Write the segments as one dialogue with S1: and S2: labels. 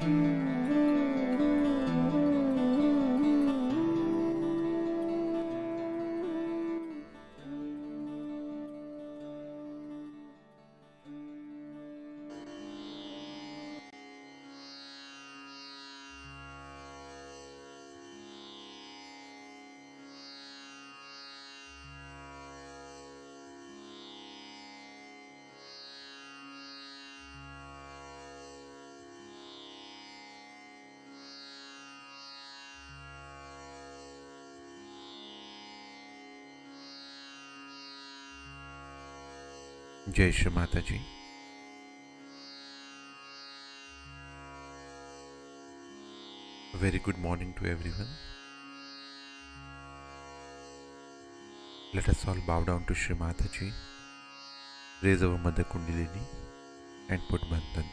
S1: Jai Shri Mataji. A very good morning to everyone. Let us all bow down to Shri Mataji, raise our Mother Kundalini and put Bandhan.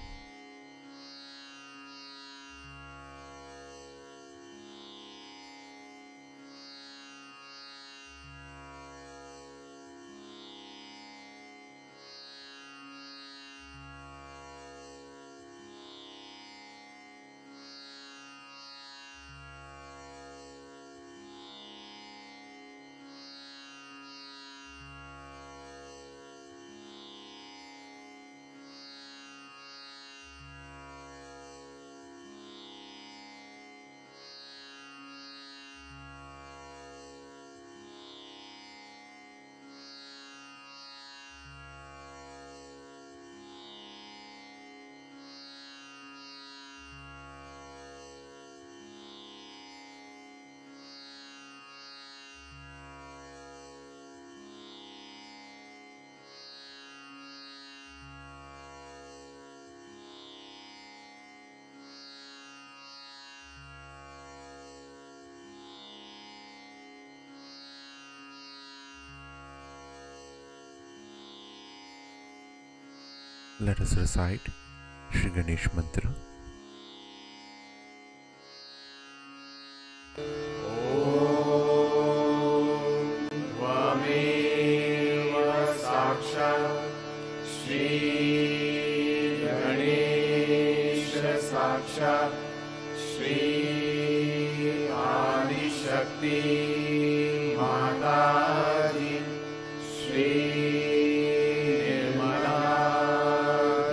S1: Let us recite Shri Ganesh Mantra.
S2: साक्षात् श्री आदिशक्ति माताजी श्री निर्मला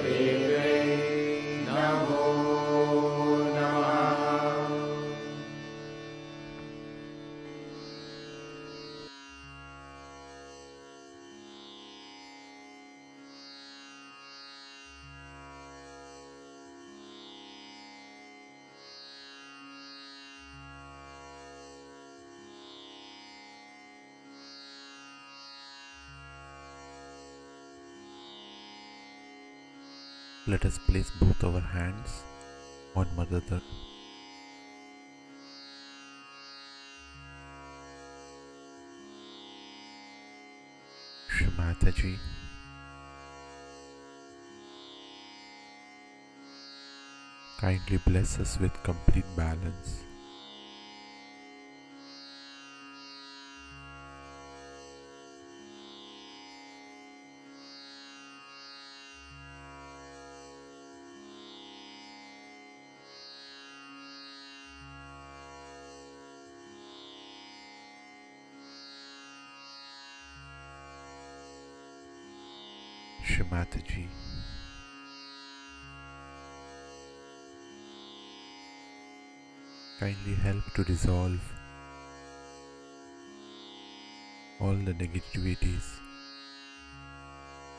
S2: देवी नमो नमः।
S1: Let us place both our hands on Mother Earth. Shri Mataji, kindly bless us with complete balance. Shri Mataji, kindly help to dissolve all the negativities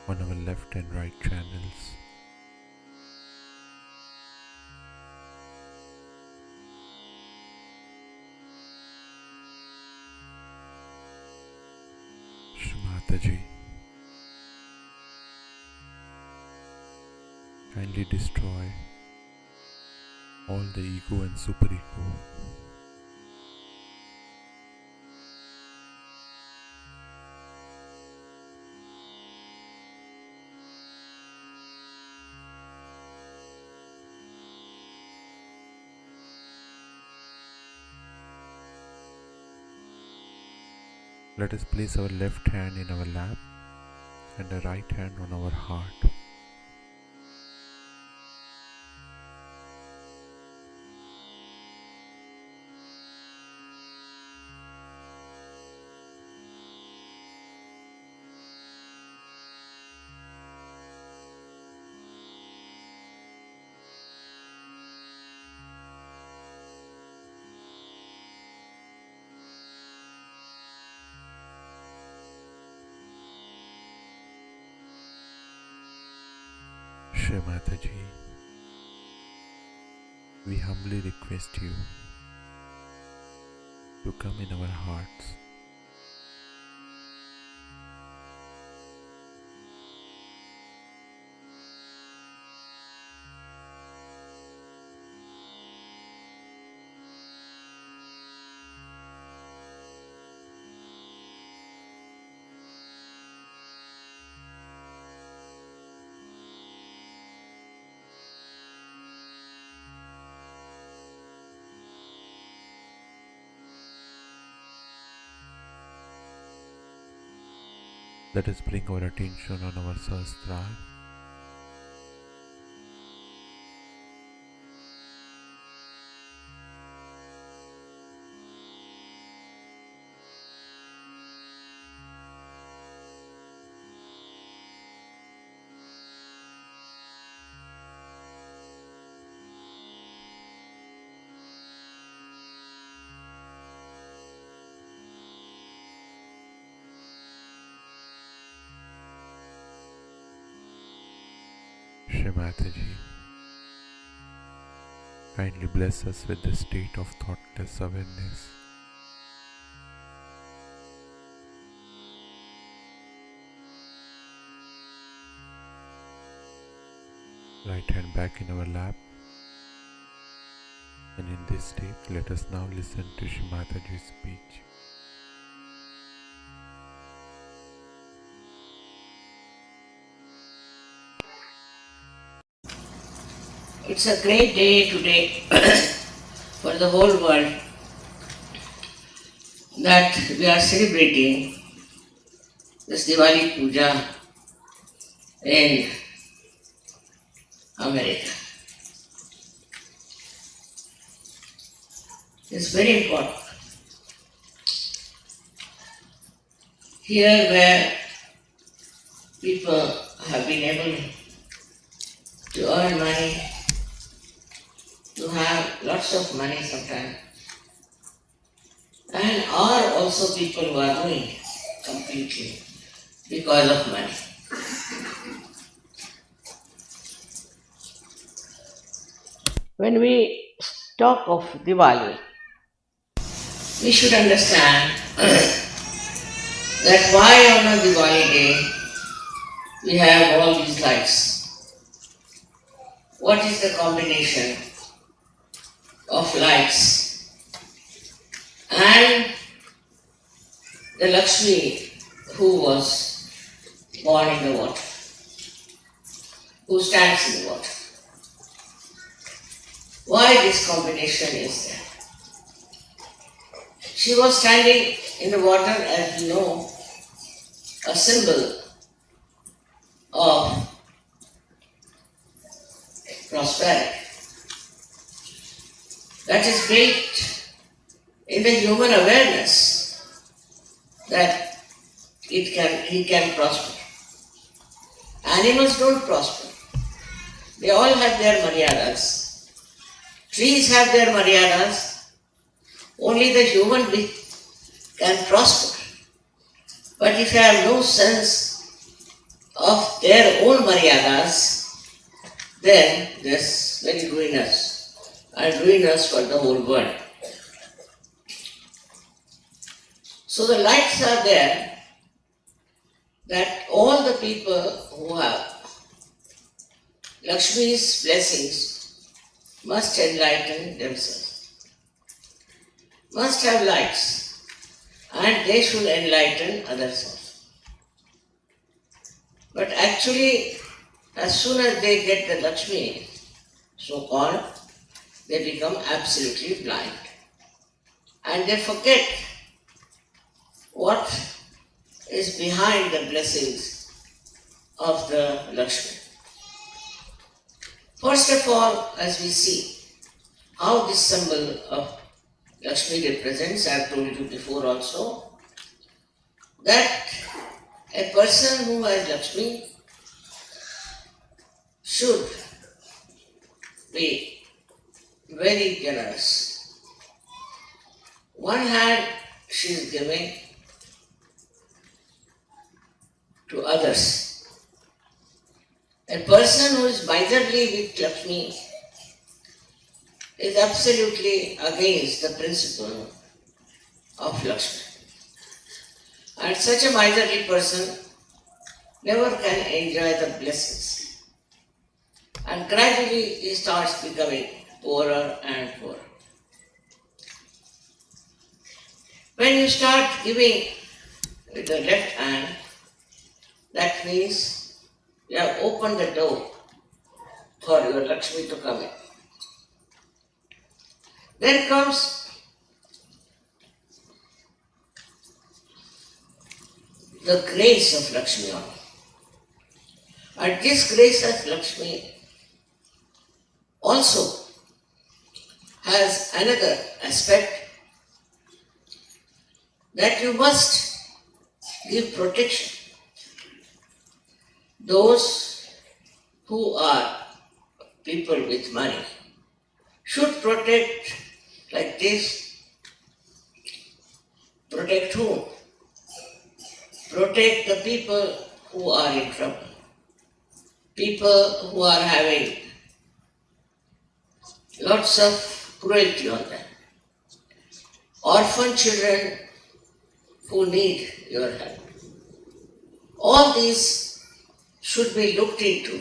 S1: on our left and right channels. Shri Mataji, kindly destroy all the ego and superego. Let us place our left hand in our lap and the right hand on our heart. Shri Mataji, we humbly request you to come in our hearts. Let us bring our attention on our Sahasrara. Shri Mataji, kindly bless us with the state of thoughtless awareness. Right hand back in our lap, and in this state, let us now listen to Shri Mataji's speech.
S3: It's a great day today for the whole world that we are celebrating this Diwali Puja in America. It's very important. Here where people have been able to earn money, to have lots of money sometimes, and are also people who are ruined completely because of money. When we talk of Diwali, we should understand that why on a Diwali day we have all these lights. What is the combination of lights and the Lakshmi who was born in the water, who stands in the water? Why this combination is there? She was standing in the water, as you know, a symbol of prosperity. That is built in the human awareness that he can prosper. Animals don't prosper. They all have their maryadas. Trees have their maryadas. Only the human being can prosper. But if you have no sense of their own maryadas, then this very ruinous and ruinous for the whole world. So the lights are there that all the people who have Lakshmi's blessings must enlighten themselves, must have lights, and they should enlighten others also. But actually, as soon as they get the Lakshmi, so-called, they become absolutely blind. And they forget what is behind the blessings of the Lakshmi. First of all, as we see how this symbol of Lakshmi represents, I have told you before also, that a person who has Lakshmi should be very generous. One hand she is giving to others. A person person who is miserly with Lakshmi is absolutely against the principle of Lakshmi. And such a miserly person never can enjoy the blessings. And gradually he starts becoming poorer and poorer. When you start giving with the left hand, that means you have opened the door for your Lakshmi to come in. Then comes the grace of Lakshmi on. And this grace of Lakshmi also has another aspect, that you must give protection. Those who are people with money should protect like this. Protect whom? Protect the people who are in trouble. People who are having lots of cruelty on them. Orphan children who need your help. All these should be looked into,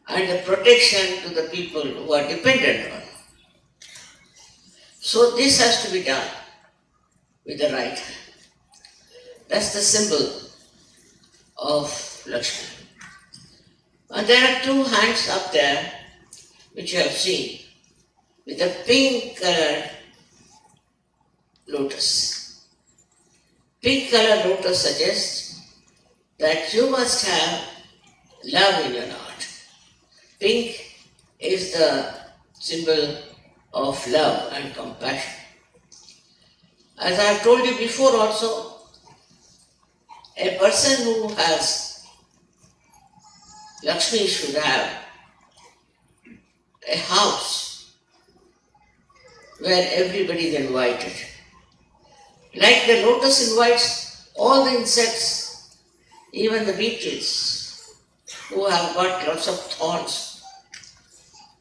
S3: and the protection to the people who are dependent on. So this has to be done with the right hand. That's the symbol of Lakshmi. And there are two hands up there which you have seen with a pink colored lotus. Pink colored lotus suggests that you must have love in your heart. Pink is the symbol of love and compassion. As I have told you before also, a person who has Lakshmi should have a house where everybody is invited. Like the lotus invites all the insects, even the beetles who have got lots of thorns,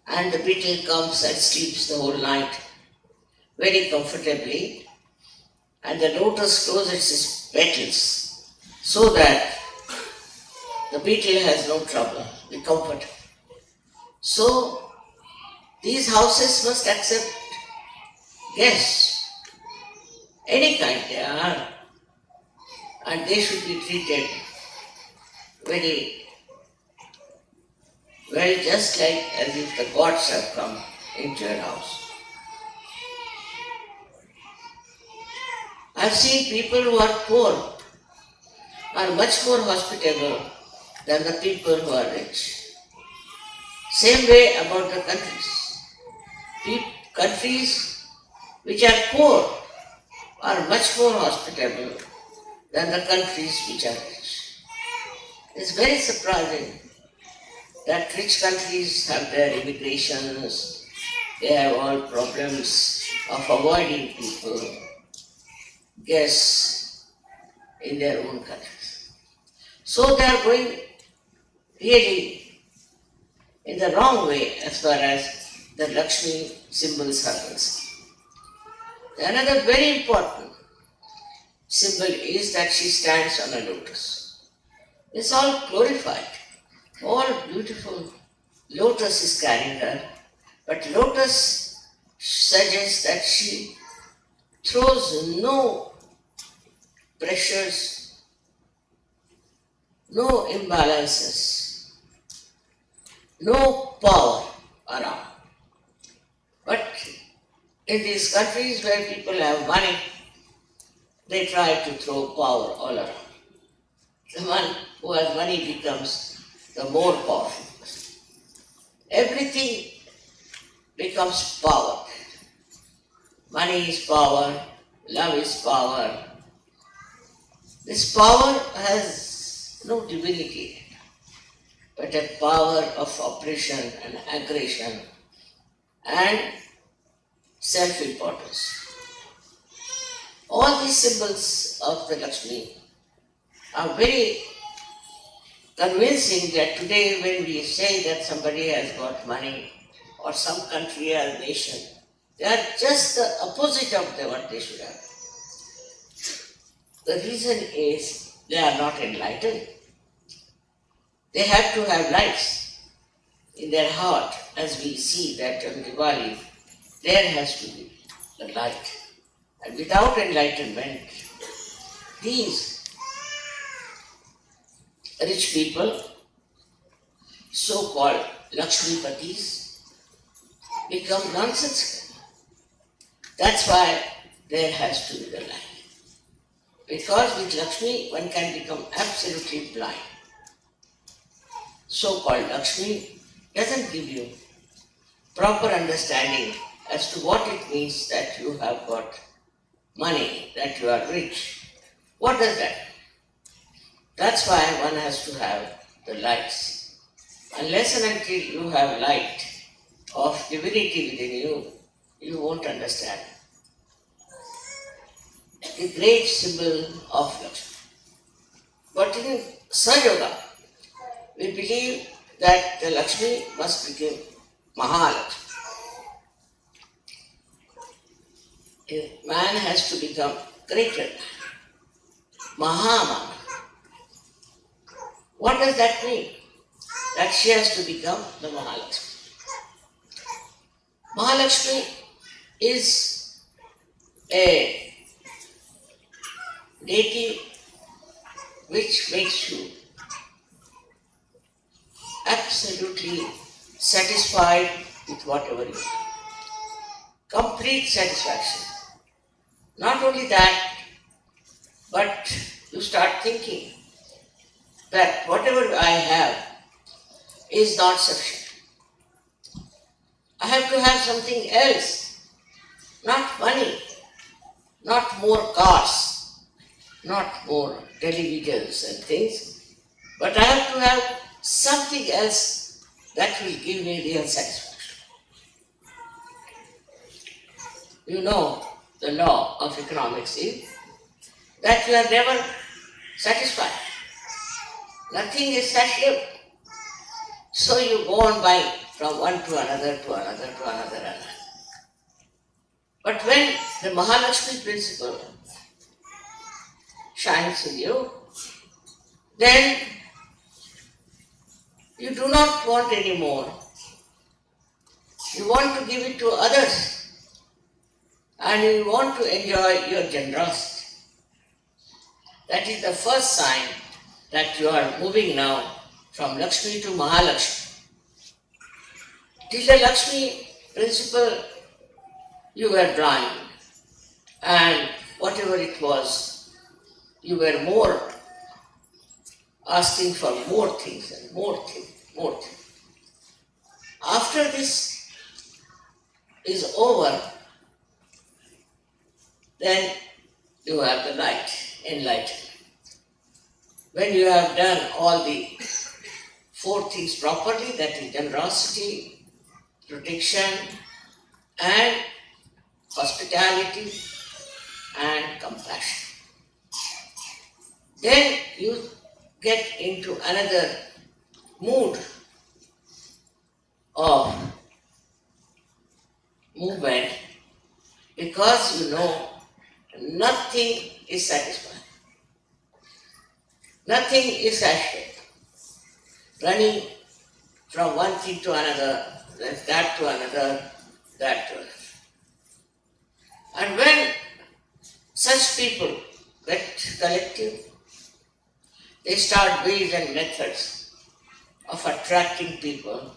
S3: and the beetle comes and sleeps the whole night very comfortably, and the lotus closes its petals so that the beetle has no trouble, be comforted. So these houses must accept guests, any kind they are, and they should be treated very well, just like as if the gods have come into your house. I've seen people who are poor are much more hospitable than the people who are rich. Same way about the countries. Countries which are poor are much more hospitable than the countries which are rich. It's very surprising that rich countries have their immigrations, they have all problems of avoiding people, guests in their own countries. So they are going really in the wrong way as far as the Lakshmi symbols are concerned. Another very important symbol is that she stands on a lotus. It's all glorified, all beautiful. Lotus is carrying her, but lotus suggests that she throws no pressures, no imbalances, no power around. But in these countries where people have money, they try to throw power all around. The one who has money becomes the more powerful person. Everything becomes power. Money is power, love is power. This power has no divinity, but a power of oppression and aggression and self-importance. All these symbols of the Lakshmi are very convincing that today when we say that somebody has got money or some country or nation, they are just the opposite of what they should have. The reason is they are not enlightened. They have to have lights in their heart, as we see that on Diwali, there has to be the light. And without enlightenment, these rich people, so-called Lakshmipatis, become nonsensical. That's why there has to be the light. Because with Lakshmi, one can become absolutely blind. So-called Lakshmi doesn't give you proper understanding as to what it means that you have got money, that you are rich. What does that mean? That's why one has to have the lights. Unless and until you have light of divinity within you, you won't understand the great symbol of Lakshmi. But in Sahaja, we believe that the Lakshmi must become Mahalakshmi. A man has to become greater, Mahamana. What does that mean? That she has to become the Mahalakshmi. Mahalakshmi is a deity which makes you absolutely satisfied with whatever you do. Complete satisfaction. Not only that, but you start thinking that whatever I have is not sufficient. I have to have something else, not money, not more cars, not more televisions and things, but I have to have something else that will give me real satisfaction. You know, the law of economics is that you are never satisfied. Nothing is satiable. So you go on buying from one to another, to another, to another, another. But when the Mahalakshmi principle shines in you, then you do not want any more. You want to give it to others. And you want to enjoy your generosity. That is the first sign that you are moving now from Lakshmi to Mahalakshmi. Till the Lakshmi principle, you were blind, and whatever it was, you were more asking for more things and more things, more things. After this is over, then you have the light, enlightenment. When you have done all the four things properly, that is generosity, protection, and hospitality, and compassion, then you get into another mood of movement, because you know nothing is satisfying. Nothing is satisfying. Running from one thing to another, then that to another, that to another. And when such people get collective, they start ways and methods of attracting people,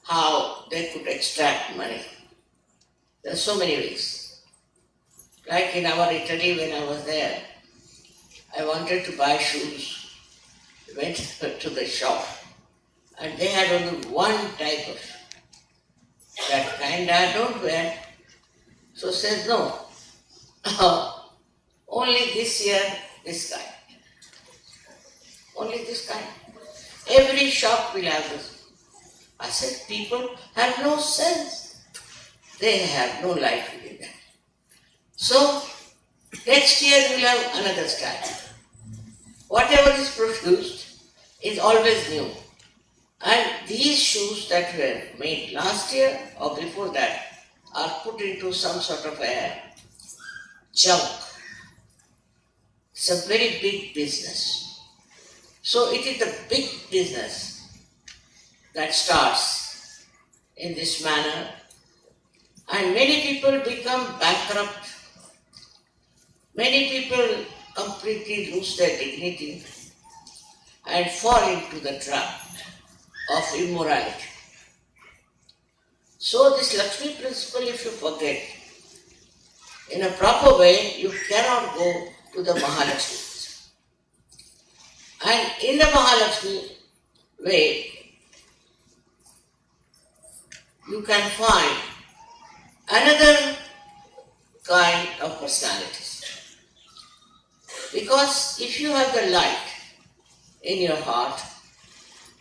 S3: how they could extract money. There are so many ways. Like in our Italy, when I was there, I wanted to buy shoes. I went to the shop and they had only one type of shoe. That kind I don't wear. So says, no, only this year, this kind. Only this kind. Every shop will have this. I said, people have no sense. They have no life within them. So, next year we'll have another style. Whatever is produced, is always new. And these shoes that were made last year or before that are put into some sort of a junk. It's a very big business. So it is the big business that starts in this manner, and many people become bankrupt. Many people completely lose their dignity and fall into the trap of immorality. So this Lakshmi principle, if you forget, in a proper way, you cannot go to the Mahalakshmi. And in the Mahalakshmi way, you can find another kind of personalities. Because if you have the light in your heart,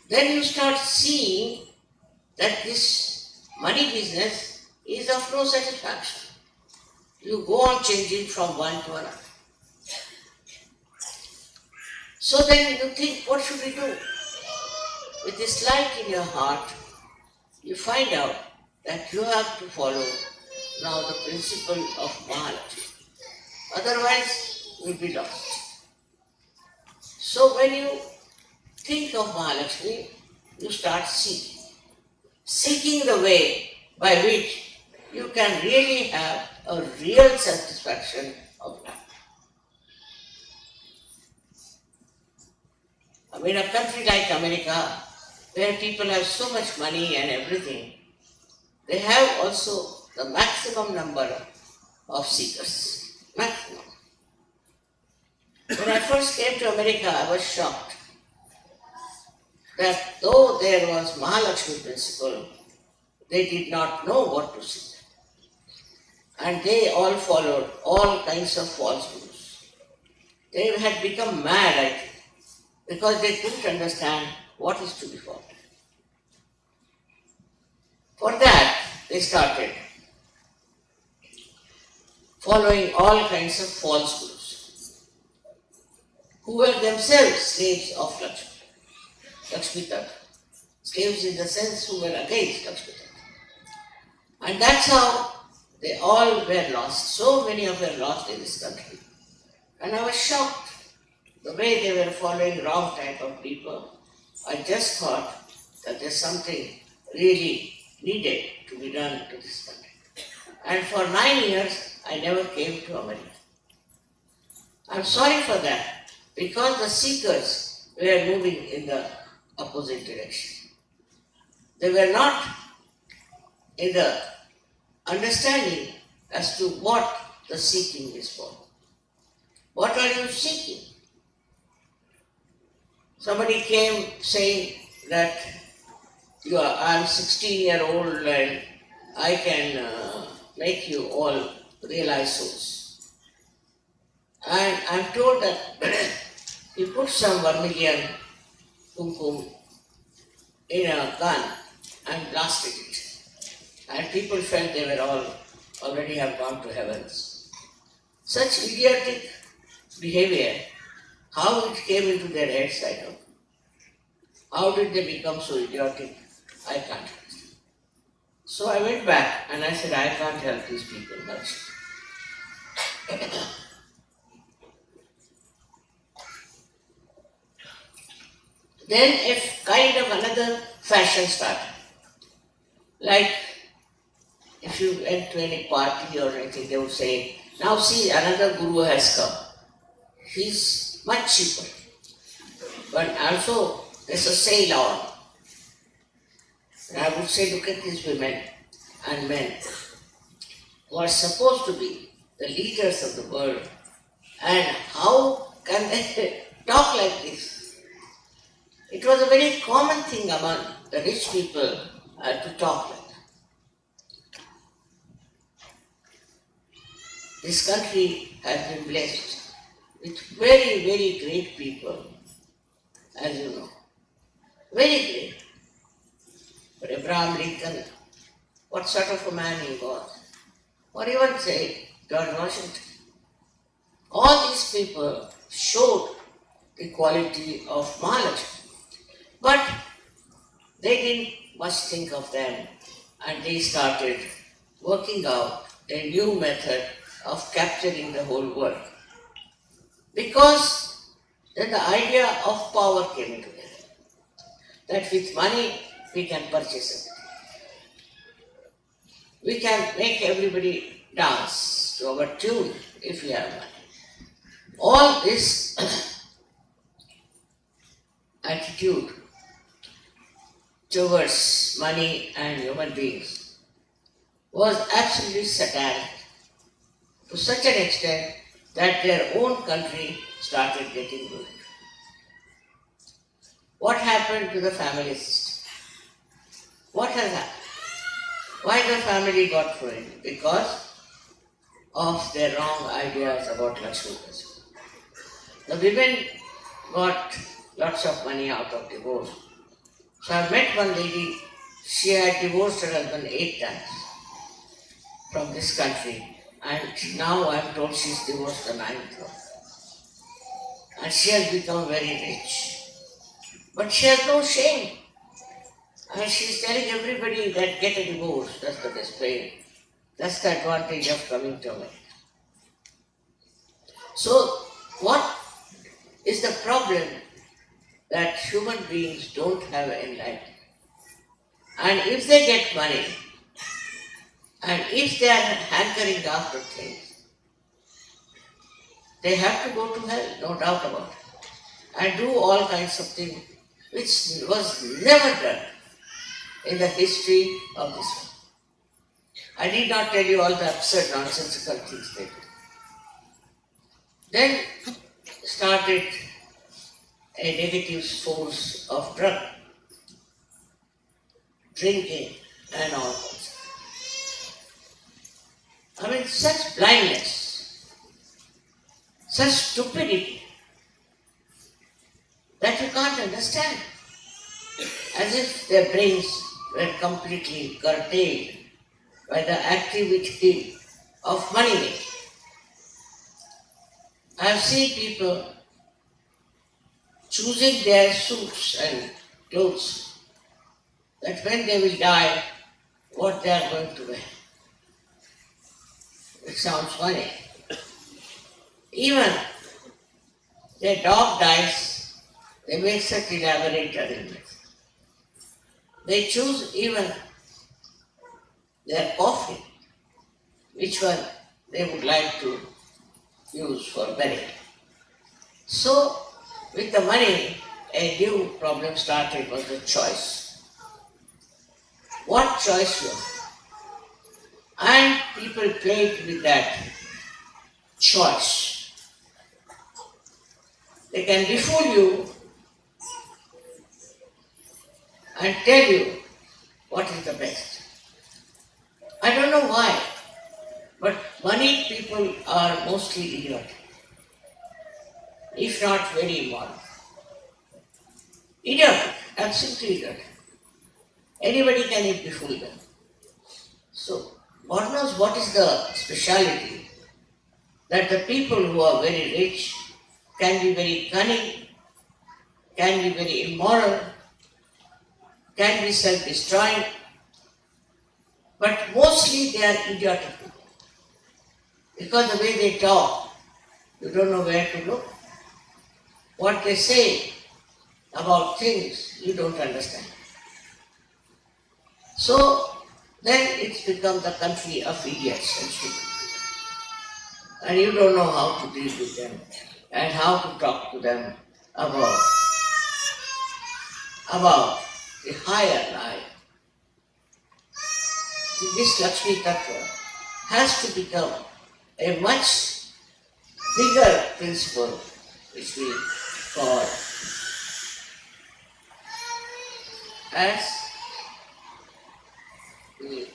S3: then you start seeing that this money business is of no satisfaction. You go on changing from one to another. So then you think, what should we do? With this light in your heart, you find out that you have to follow now the principle of Mahalakshmi. Otherwise, you'll be lost. So when you think of Mahalakshmi, you start seeking the way by which you can really have a real satisfaction of life. I mean, a country like America, where people have so much money and everything, they have also the maximum number of seekers. Maximum. When I first came to America, I was shocked that though there was Mahalakshmi principle, they did not know what to seek. And they all followed all kinds of false gurus. They had become mad, I think, because they couldn't understand what is to be followed. For that, they started following all kinds of false gurus, who were themselves slaves of Lakshmi Tattva. Slaves in the sense who were against Lakshmi Tattva. And that's how they all were lost. So many of them lost in this country. And I was shocked the way they were following wrong type of people. I just thought that there's something really needed to be done to this country. And for 9 years, I never came to America. I'm sorry for that, because the seekers were moving in the opposite direction. They were not in the understanding as to what the seeking is for. What are you seeking? Somebody came saying that I'm 16-year-old and I can make you all realize souls. And I'm told that he put some vermilion kumkum in a gun and blasted it. And people felt they were all already have gone to heavens. Such idiotic behavior, how it came into their heads, I don't know. How did they become so idiotic? I can't understand. So I went back and I said, I can't help these people much. Then if kind of another fashion started. Like if you went to any party or anything, they would say, now see, another guru has come. He's much cheaper. But also there's a sale on. And I would say, look at these women and men who are supposed to be the leaders of the world. And how can they talk like this? It was a very common thing among the rich people to talk like that. This country has been blessed with very, very great people, as you know. Very great. But Abraham Lincoln, what sort of a man he was? Or even say George Washington. All these people showed the quality of Mahalakshmi. But they didn't much think of them, and they started working out a new method of capturing the whole world. Because then the idea of power came into it, that with money we can purchase it. We can make everybody dance to our tune if we have money. All this attitude towards money and human beings was absolutely satanic to such an extent that their own country started getting ruined. What happened to the family system? What has happened? Why the family got ruined? Because of their wrong ideas about Lakshmi Prasadan. The women got lots of money out of divorce. So I met one lady, she had divorced her husband 8 times from this country, and now I'm told she's divorced the 9th one. And she has become very rich. But she has no shame. And she's telling everybody that get a divorce, that's the best way. That's the advantage of coming to America. So, what is the problem? That human beings don't have enlightenment. And if they get money, and if they are hankering after things, they have to go to hell, no doubt about it, and do all kinds of things which was never done in the history of this world. I need not tell you all the absurd, nonsensical things they do. Then started a negative force of drug, drinking, and all that. I mean, such blindness, such stupidity that you can't understand. As if their brains were completely curtailed by the activity of money making. I have seen people choosing their suits and clothes, that when they will die, what they are going to wear. It sounds funny. Even their dog dies, they make such elaborate arrangements. They choose even their coffin, which one they would like to use for burial. So, with the money, a new problem started was the choice. What choice you have? And people played with that choice. They can befool you and tell you what is the best. I don't know why, but money people are mostly idiotic, if not very immoral. Idiotic, absolutely idiotic. Anybody can befool them. So, God knows what is the speciality that the people who are very rich can be very cunning, can be very immoral, can be self-destroying, but mostly they are idiotic people. Because the way they talk, you don't know where to look. What they say about things, you don't understand. So, then it's become the country of idiots and stupid. And you don't know how to deal with them and how to talk to them about the higher life. This Lakshmi Tattva has to become a much bigger principle, which we call as the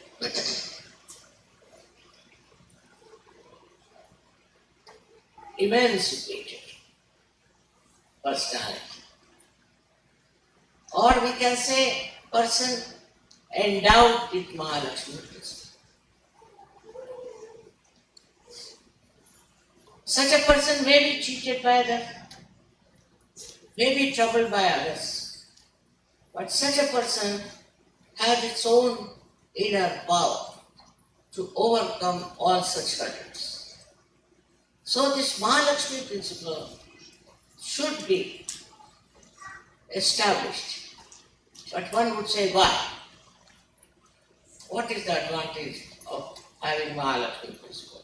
S3: emancipated personality. Or we can say person endowed with Mahalakshmi Prasadan. Such a person may be cheated by others, may be troubled by others, But such a person has its own inner power to overcome all such hurdles. So this Mahalakshmi principle should be established. But one would say, why? What is the advantage of having Mahalakshmi principle?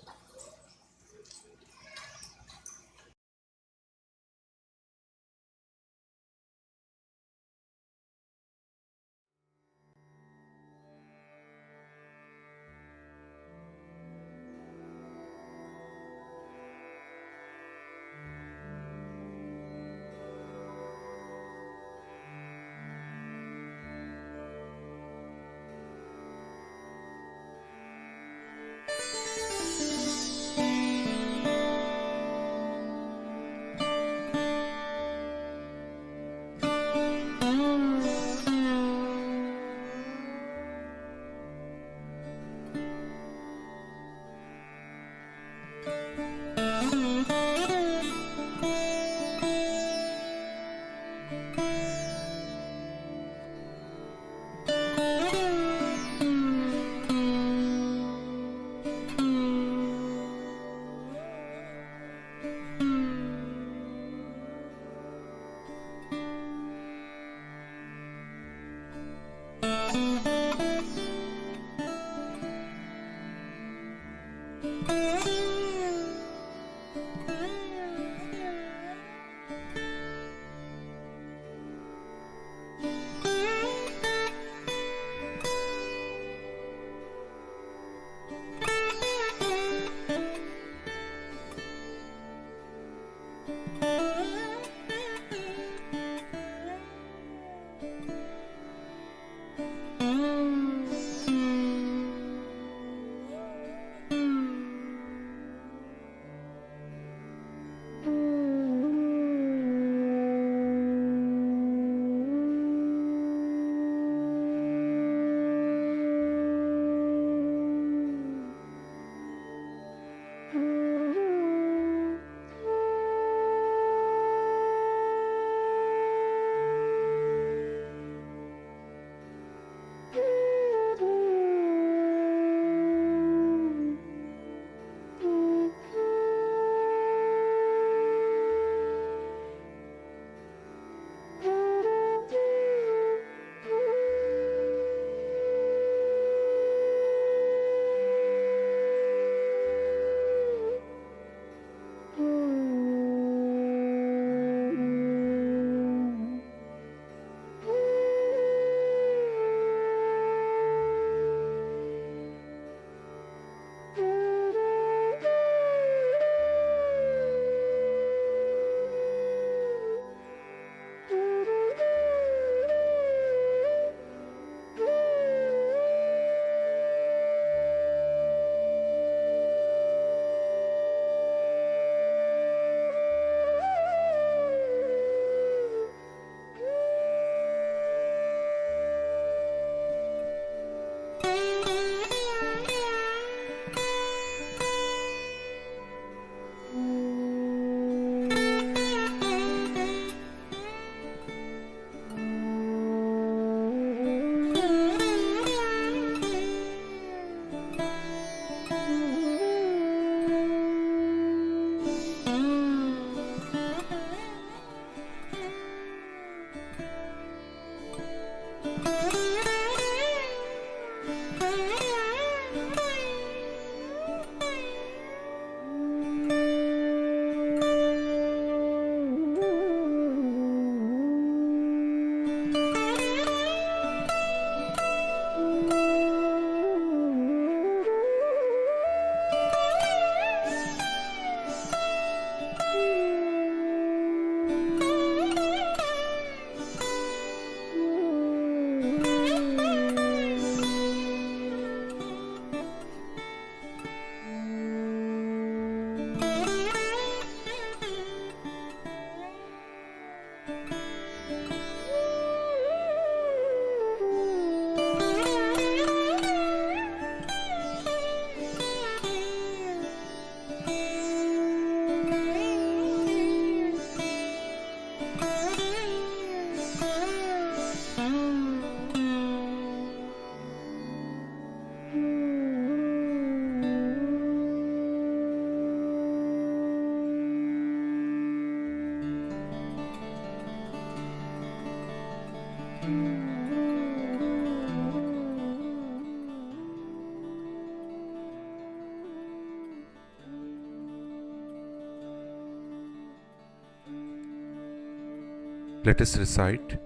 S1: Let us recite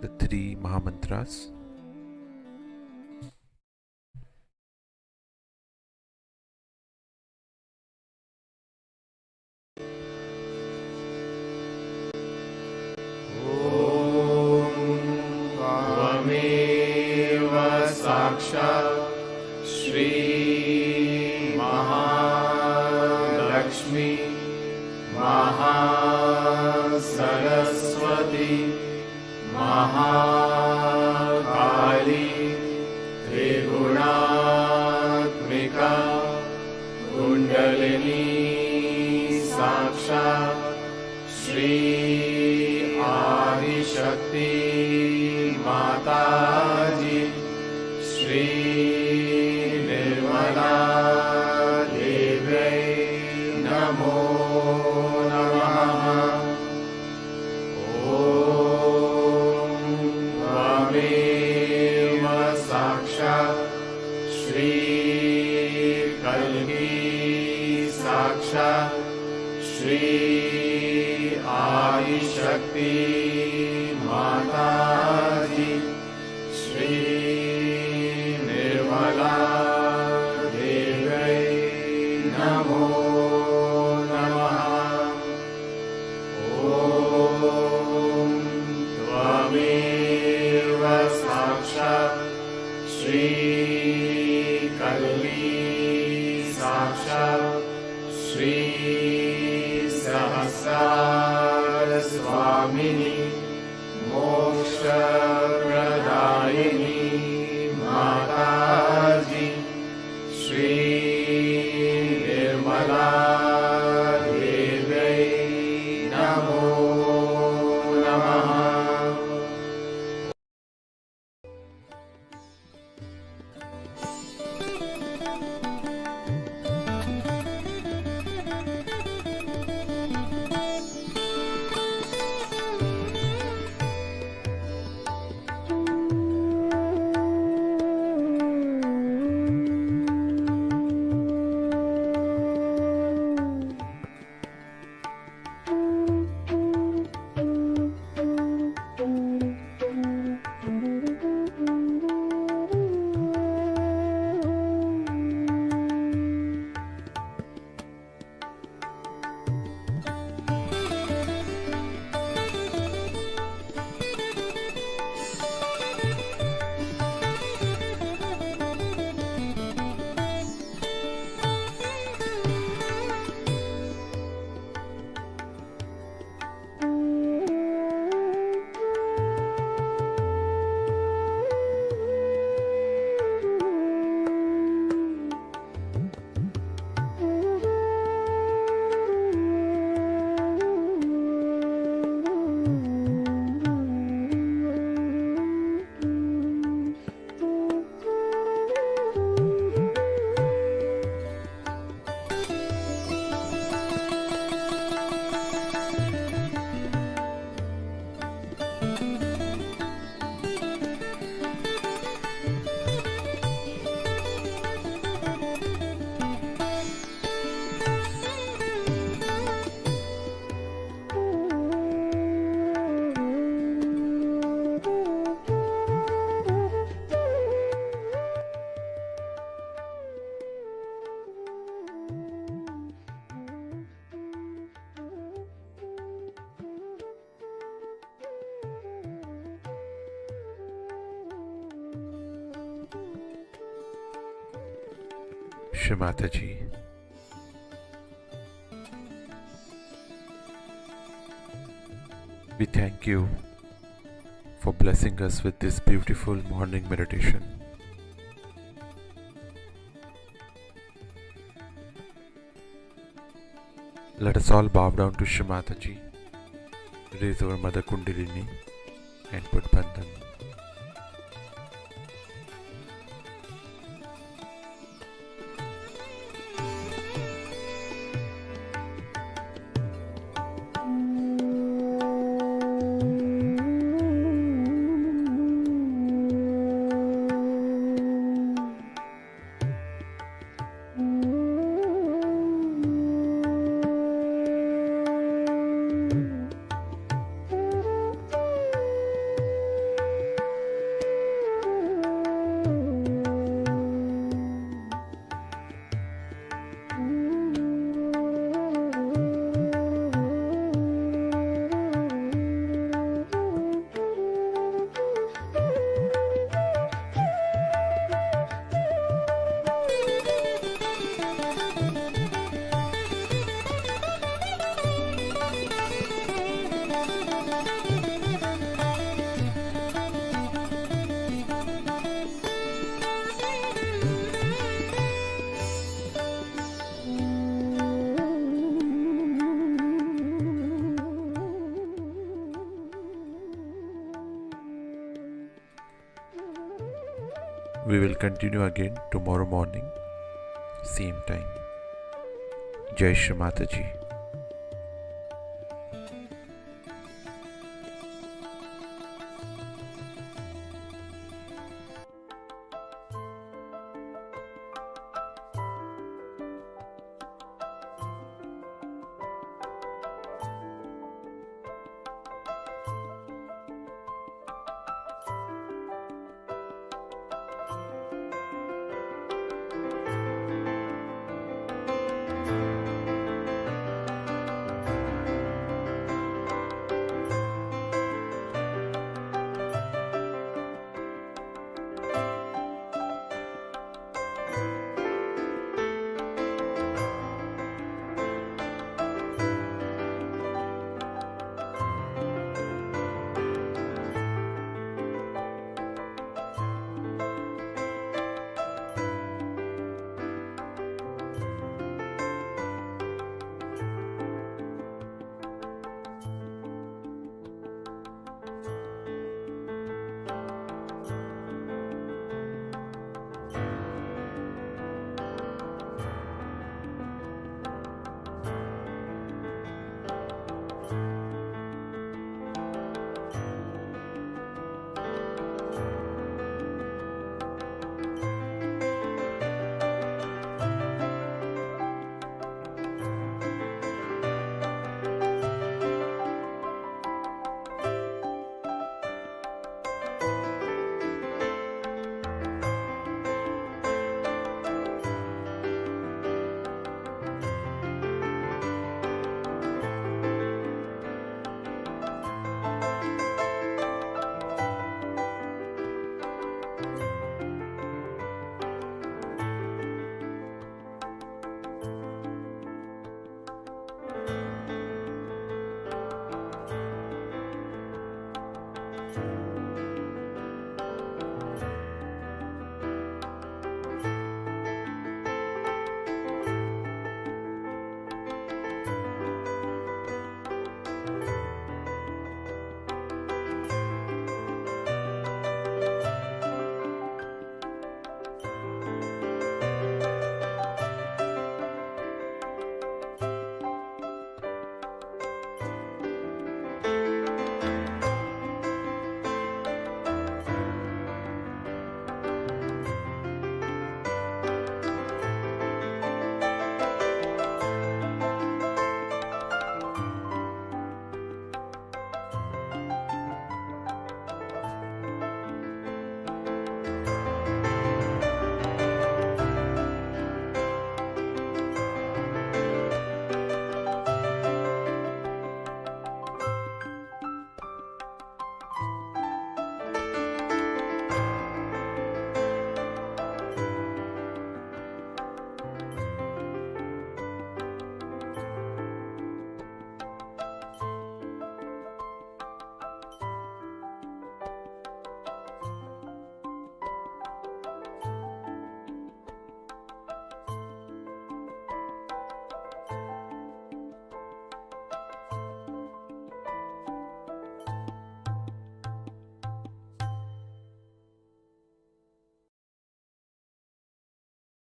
S1: the three Mahamantras.
S2: त्वमेव साक्षात् श्री महालक्ष्मी महासरस्वती महाकाली त्रिगुणात्मिका कुण्डलिनी साक्षात् श्री आदिशक्ति माताजी श्री निर्मला देव्यै नमो नमः। ॐ त्वमेव साक्षात् श्री कल्की साक्षात् श्री आदिशक्ति माताजी श्री निर्मला देव्यै नमो नमः। ॐ त्वमेव साक्षात् श्री कल्की साक्षात् श्री सहस्रार स्वामिनी मोक्षप्रदायिनी माताजी श्री निर्मला देव्यै नमो नमः।
S1: Shri Mataji, we thank you for blessing us with this beautiful morning meditation. Let us all bow down to Shri Mataji, raise our Mother Kundalini and put Bandhan. We will continue again tomorrow morning, same time. Jai Shri Mataji.